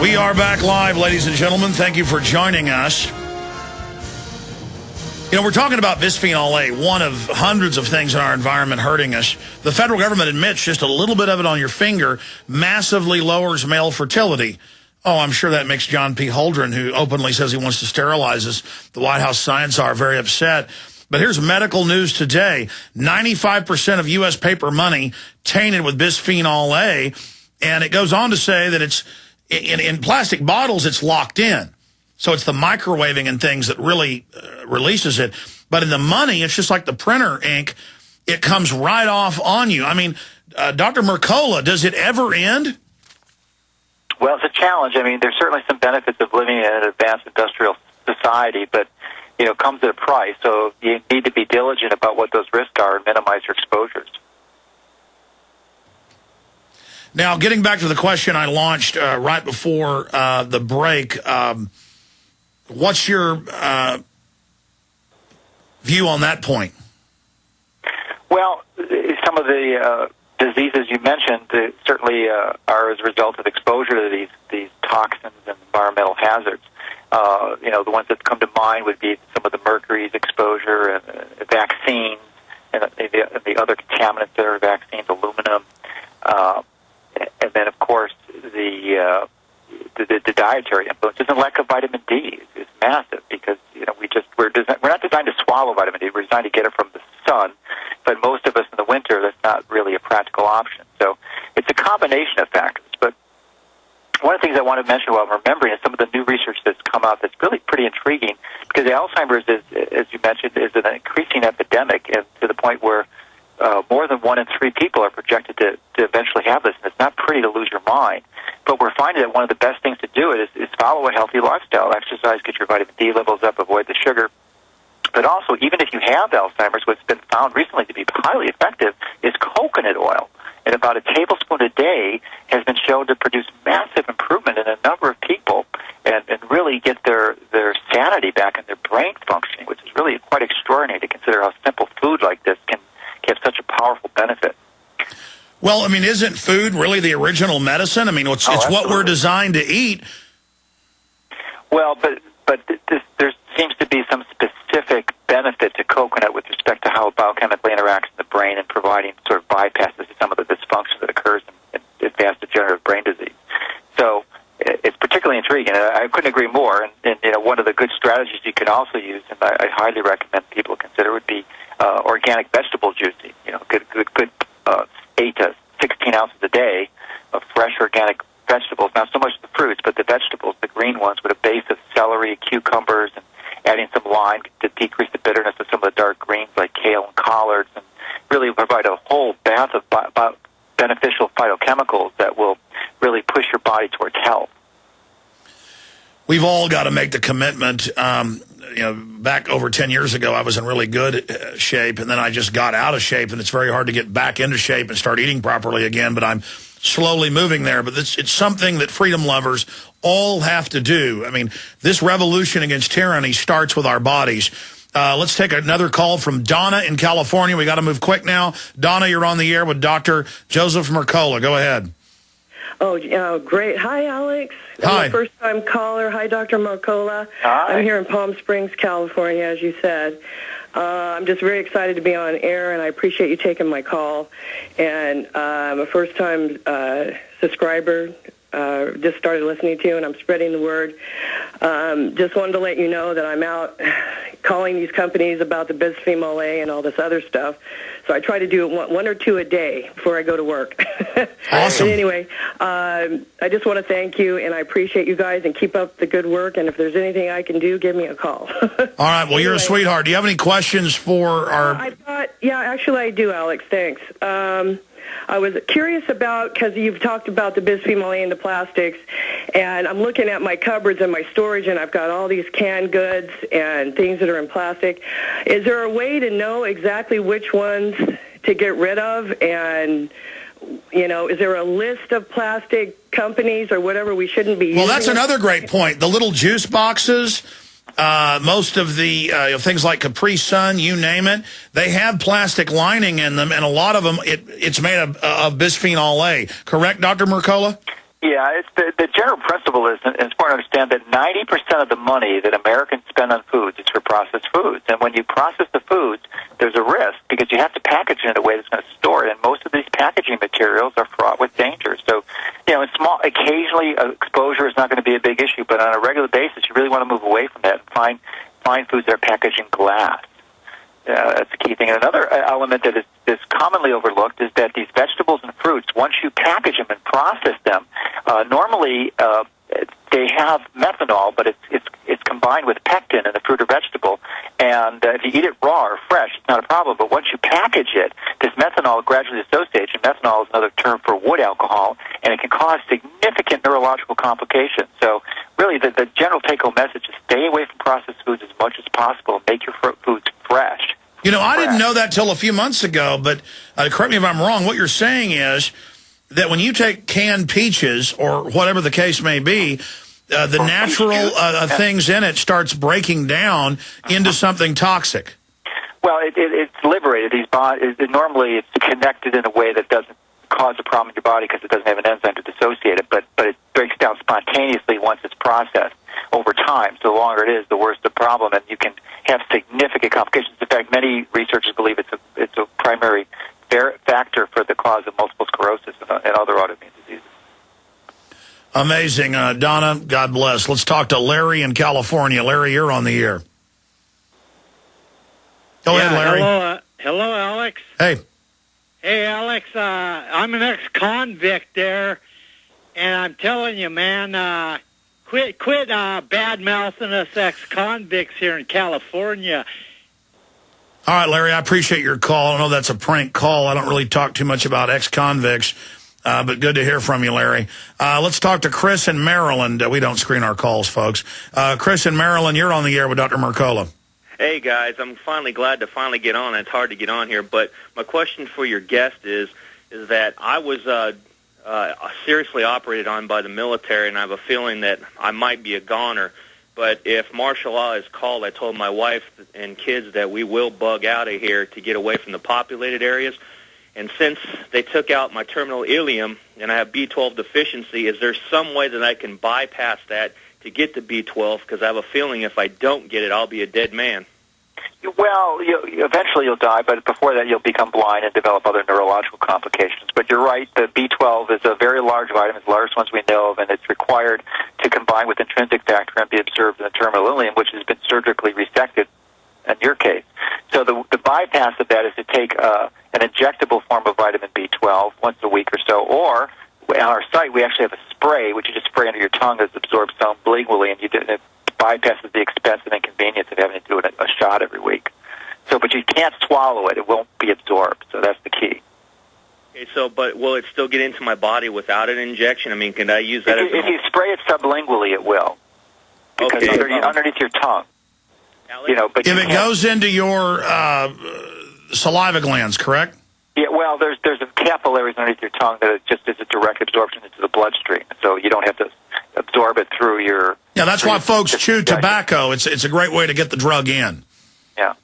We are back live, ladies and gentlemen. Thank you for joining us. You know, we're talking about bisphenol-A, one of hundreds of things in our environment hurting us. The federal government admits just a little bit of it on your finger massively lowers male fertility. Oh, I'm sure that makes John P. Holdren, who openly says he wants to sterilize us, the White House science czar, very upset. But here's medical news today. 95% of U.S. paper money tainted with bisphenol-A. And it goes on to say that it's in plastic bottles, it's locked in. So it's the microwaving and things that really releases it. But in the money, it's just like the printer ink. It comes right off on you. I mean, Dr. Mercola, does it ever end? Well, it's a challenge. I mean, there's certainly some benefits of living in an advanced industrial society, but, you know, it comes at a price. So you need to be diligent about what those risks are and minimize your exposures. Now, getting back to the question I launched right before the break, what's your view on that point? Well, some of the diseases you mentioned certainly are as a result of exposure to these toxins and environmental hazards. You know, the ones that come to mind would be some of the mercury's exposure and vaccines and the other contaminants that are vaccines, aluminum. And then, of course, the dietary influences and lack of vitamin D is massive because, you know, we're not designed to swallow vitamin D. We're designed to get it from the sun. But most of us in the winter, that's not really a practical option. So it's a combination of factors. But one of the things I want to mention while I'm remembering is some of the new research that's come out that's really pretty intriguing because Alzheimer's, as you mentioned, is an increasing epidemic and to the point where more than 1 in 3 people are projected to eventually have this, and it's not pretty to lose your mind. But we're finding that one of the best things to do is follow a healthy lifestyle, exercise, get your vitamin D levels up, avoid the sugar. But also, even if you have Alzheimer's, what's been found recently to be highly effective is coconut oil. And about a tablespoon a day has been shown to produce massive improvement in a number of people and really get their sanity back and their brain functioning, which is really quite extraordinary to consider how simple food like this can have such a powerful benefit. Well, I mean, isn't food really the original medicine? I mean, it's what we're designed to eat. Well, but there seems to be some specific benefit to coconut with respect to how it biochemically interacts in the brain and providing sort of bypasses to some of the dysfunction that occurs in advanced degenerative brain disease. So it's particularly intriguing. I couldn't agree more. And you know, one of the good strategies you can also use, and I highly recommend people consider, would be organic vegetable juicing. You know, good 8 to 16 ounces a day of fresh organic vegetables. Not so much the fruits, but the vegetables, the green ones, with a base of celery, cucumbers, and adding some lime to decrease the bitterness of some of the dark greens like kale and collards, and really provide a whole bath of beneficial phytochemicals that will really push your body towards health. We've all got to make the commitment. You know, back over 10 years ago, I was in really good shape, and then I just got out of shape, and it's very hard to get back into shape and start eating properly again, but I'm slowly moving there. But it's something that freedom lovers all have to do. I mean, this revolution against tyranny starts with our bodies. Let's take another call from Donna in California. We got to move quick now. Donna, you're on the air with Dr. Joseph-Mercola. Go ahead. Oh, great. Hi, Alex. Hi. I'm a first-time caller. Hi, Dr. Mercola. Hi. I'm here in Palm Springs, California, as you said. I'm just very excited to be on air, and I appreciate you taking my call. And I'm a first-time subscriber. Just started listening to you, and I'm spreading the word. Just wanted to let you know that I'm out calling these companies about the bisphenol-A and all this other stuff. So I try to do one or two a day before I go to work. Awesome. But anyway, I just want to thank you, and I appreciate you guys, and keep up the good work. And if there's anything I can do, give me a call. All right. Well, you're a sweetheart. Do you have any questions for our... Actually, I do, Alex. Thanks. I was curious about, because you've talked about the bisphenol-A and the plastics, and I'm looking at my cupboards and my storage, and I've got all these canned goods and things that are in plastic. Is there a way to know exactly which ones to get rid of? And, you know, is there a list of plastic companies or whatever we shouldn't be using? Well, that's another great point. The little juice boxes... most of the things like Capri Sun, you name it, they have plastic lining in them, and a lot of them, it's made of bisphenol-A. Correct, Dr. Mercola? Yeah, it's the general principle is, and it's important to understand that 90% of the money that Americans spend on foods is for processed foods. And when you process the foods, there's a risk because you have to package it in a way that's going to store it. And most of these packaging materials are fraught with danger. So, in occasionally exposure is not going to be a big issue, but on a regular basis, you really want to move away from that and find foods that are packaged in glass. That's the key thing. And another element that is commonly overlooked is that these vegetables and fruits, once you package them and process them, normally they have methanol, but it's combined with pectin in the fruit or vegetable. And if you eat it raw or fresh, it's not a problem. But once you package it, this methanol gradually associates. And methanol is another term for wood alcohol, and it can cause significant neurological complications. So really, the general take-home message is stay away from processed foods as much as possible and make your foods fresh. I didn't know that till a few months ago, but correct me if I'm wrong. What you're saying is that when you take canned peaches or whatever the case may be, the natural things in it starts breaking down into something toxic. Well, it's liberated. Normally it's connected in a way that doesn't cause a problem in your body because it doesn't have an enzyme to dissociate it, but it breaks down spontaneously once it's processed over time. So the longer it is, the worse the problem, and you can have significant complications. In fact, many researchers believe it's a primary factor for the cause of multiple sclerosis and other autoimmune diseases. Amazing. Donna, God bless. Let's talk to Larry in California. Larry, you're on the air. Go ahead, Larry. Hello, Alex. Hey. Hey, Alex, I'm an ex-convict there, and I'm telling you, man, quit bad-mouthing us ex-convicts here in California. All right, Larry, I appreciate your call. I know that's a prank call. I don't really talk too much about ex-convicts, but good to hear from you, Larry. Let's talk to Chris in Maryland. We don't screen our calls, folks. Chris in Maryland, you're on the air with Dr. Mercola. Hey, guys, I'm glad to get on. It's hard to get on here, but my question for your guest is that I was seriously operated on by the military, and I have a feeling that I might be a goner. But if martial law is called, I told my wife and kids that we will bug out of here to get away from the populated areas. And since they took out my terminal ileum and I have B12 deficiency, is there some way that I can bypass that to get to B12? Because I have a feeling if I don't get it, I'll be a dead man. Well, eventually you'll die, but before that you'll become blind and develop other neurological complications. But you're right, the B12 is a very large vitamin, the largest ones we know of, and it's required to combine with intrinsic factor and be observed in the terminal ileum, which has been surgically resected in your case. So the bypass of that is to take an injectable form of vitamin B12 once a week or so, or on our site we actually have a spray, which you just spray under your tongue that's absorbed sublingually, and it bypasses the expense and inconvenience of having to do a shot every week. So, but you can't swallow it. It won't be absorbed. So that's the key. Okay, but will it still get into my body without an injection? I mean, can I use that if you spray it sublingually, it will. Because underneath your tongue. But if it goes into your saliva glands, correct? Yeah, well, there's capillaries underneath your tongue that just is a direct absorption into the bloodstream. So you don't have to absorb it through your... Yeah, that's why folks chew tobacco. It's a great way to get the drug in. Yeah.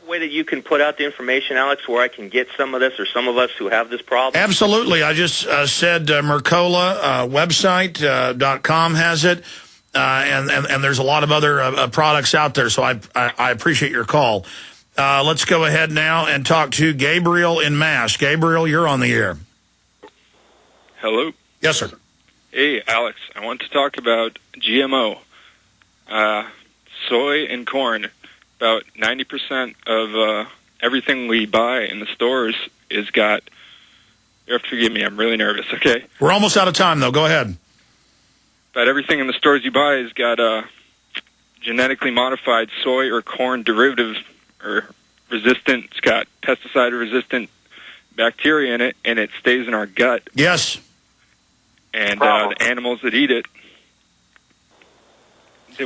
Way that you can put out the information, Alex, where I can get some of this, or some of us who have this problem? Absolutely. I just said Mercola website.com has it, and there's a lot of other products out there, so I appreciate your call. Let's go ahead now and talk to Gabriel in Mass. Gabriel, you're on the air. Hello. Yes, sir. Hey, Alex. I want to talk about GMO. Soy and corn. About 90% of everything we buy in the stores is got... You have to forgive me. I'm really nervous, okay? We're almost out of time, though. Go ahead. But everything in the stores you buy has got genetically modified soy or corn derivative or resistant. It's got pesticide-resistant bacteria in it, and it stays in our gut. Yes. And the animals that eat it,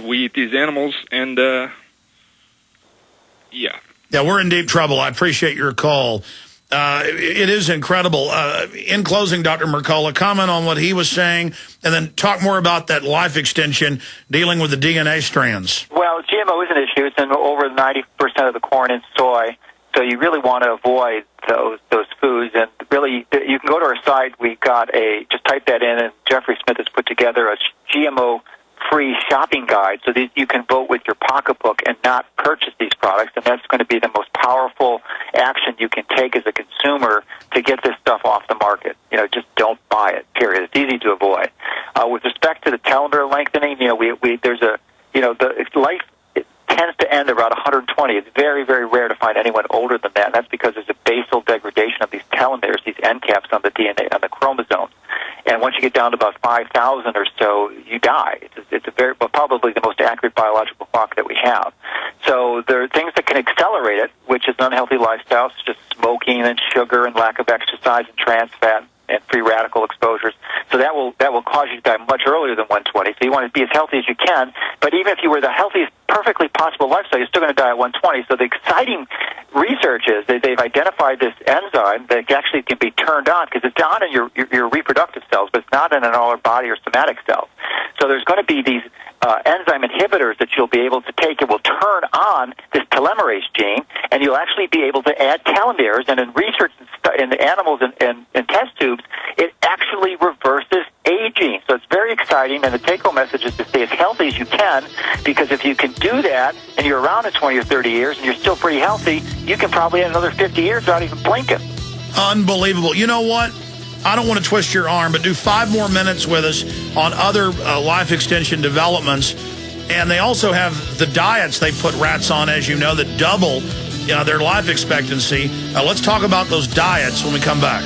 we eat these animals, and yeah. Yeah, we're in deep trouble. I appreciate your call. It is incredible. In closing, Dr. Mercola, comment on what he was saying, and then talk more about that life extension dealing with the DNA strands. Well, GMO is an issue. It's in over 90% of the corn and soy. So you really want to avoid those foods. And really, you can go to our site. We got just type that in, and Jeffrey Smith has put together a GMO-free shopping guide so that you can vote with your pocketbook and not purchase these products. And that's going to be the most powerful action you can take as a consumer to get this stuff off the market. Just don't buy it, period. It's easy to avoid. With respect to the telomere lengthening, there's life tends to end around 120. It's very, very rare to find anyone older than that, and that's because there's a basal degradation of these telomeres, these end caps on the DNA, on the chromosomes. And once you get down to about 5,000 or so, you die. It's probably the most accurate biological clock that we have. So there are things that can accelerate it, which is unhealthy lifestyles, just smoking and sugar and lack of exercise and trans fat and free radical exposures. So that will cause you to die much earlier than 120. So you want to be as healthy as you can. But even if you were the healthiest, perfectly possible lifestyle, you're still going to die at 120. So the exciting research is that they've identified this enzyme that actually can be turned on, because it's on in your reproductive cells, but it's not in all our body or somatic cells. So there's going to be these enzyme inhibitors that you'll be able to take. It will turn on this telomerase gene, and you'll actually be able to add telomeres. And in research in the animals and test tubes, it actually reverses aging. So it's very exciting, and the take-home message is to stay as healthy as you can, because if you can do that and you're around in 20 or 30 years and you're still pretty healthy, you can probably add another 50 years without even blinking. Unbelievable. You know what? I don't want to twist your arm, but do 5 more minutes with us on other life extension developments. And they also have the diets they put rats on, as you know, that double their life expectancy. Let's talk about those diets when we come back.